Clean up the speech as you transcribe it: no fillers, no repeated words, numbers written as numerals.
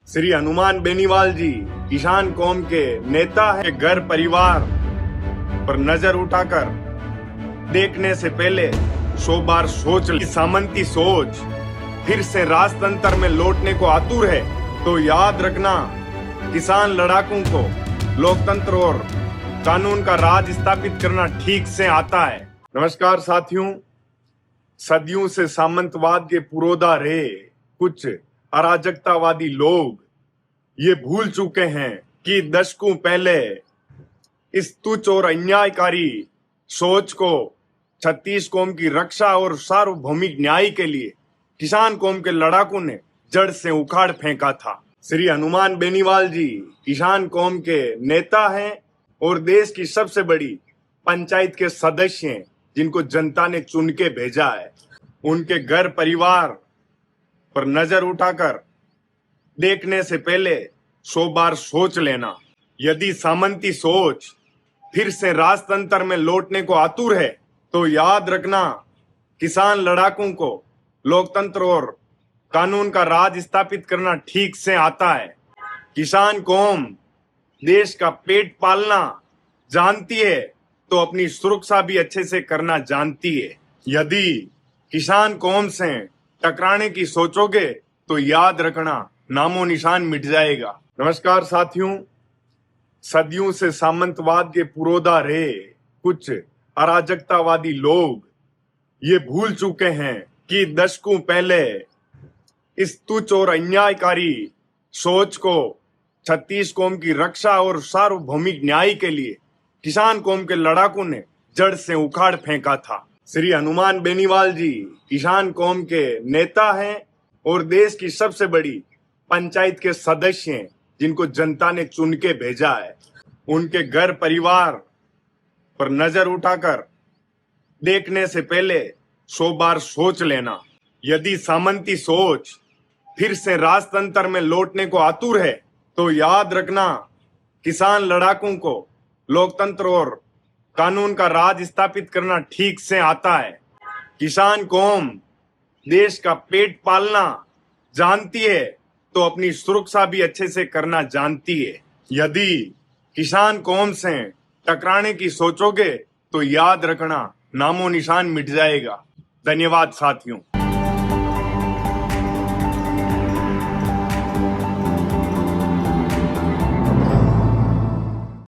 श्री हनुमान बेनीवाल जी किसान कौम के नेता है। घर परिवार पर नजर उठाकर देखने से पहले 100 बार सोच ले। सामंती सोच फिर से राजतंत्र में लौटने को आतुर है, तो याद रखना किसान लड़ाकों को लोकतंत्र और कानून का राज स्थापित करना ठीक से आता है। नमस्कार साथियों, सदियों से सामंतवाद के पुरोधा रहे कुछ अराजकतावादी लोग ये भूल चुके हैं कि दशकों पहले इस तुच्छ और अन्यायकारी सोच को 36 कौम की रक्षा और सार्वभौमिक न्याय के लिए किसान कौम के लड़ाकों ने जड़ से उखाड़ फेंका था। श्री हनुमान बेनीवाल जी किसान कौम के नेता हैं और देश की सबसे बड़ी पंचायत के सदस्य हैं, जिनको जनता ने चुन के भेजा है। उनके घर परिवार पर नजर उठाकर देखने से पहले 100 बार सोच लेना। यदि सामंती सोच फिर से राजतंत्र में लौटने को आतुर है, तो याद रखना किसान लड़ाकों को लोकतंत्र और कानून का राज स्थापित करना ठीक से आता है। किसान कौम देश का पेट पालना जानती है, तो अपनी सुरक्षा भी अच्छे से करना जानती है। यदि किसान कौम से टकराने की सोचोगे तो याद रखना नामो निशान मिट जाएगा। नमस्कार साथियों, सदियों से सामंतवाद के पुरोधा रहे कुछ अराजकतावादी लोग ये भूल चुके हैं कि दशकों पहले इस तुच्छ और अन्यायकारी सोच को 36 कौम की रक्षा और सार्वभौमिक न्याय के लिए किसान कौम के लड़ाकों ने जड़ से उखाड़ फेंका था। श्री हनुमान बेनीवाल जी किसान कौम के नेता हैं और देश की सबसे बड़ी पंचायत के सदस्य हैं, जिनको जनता ने चुन के भेजा है। उनके घर परिवार पर नजर उठाकर देखने से पहले 100 बार सोच लेना। यदि सामंती सोच फिर से राजतंत्र में लौटने को आतुर है, तो याद रखना किसान लड़ाकों को लोकतंत्र और कानून का राज स्थापित करना ठीक से आता है। किसान कौम देश का पेट पालना जानती है, तो अपनी सुरक्षा भी अच्छे से करना जानती है। यदि किसान कौम से टकराने की सोचोगे तो याद रखना नामो निशान मिट जाएगा। धन्यवाद साथियों।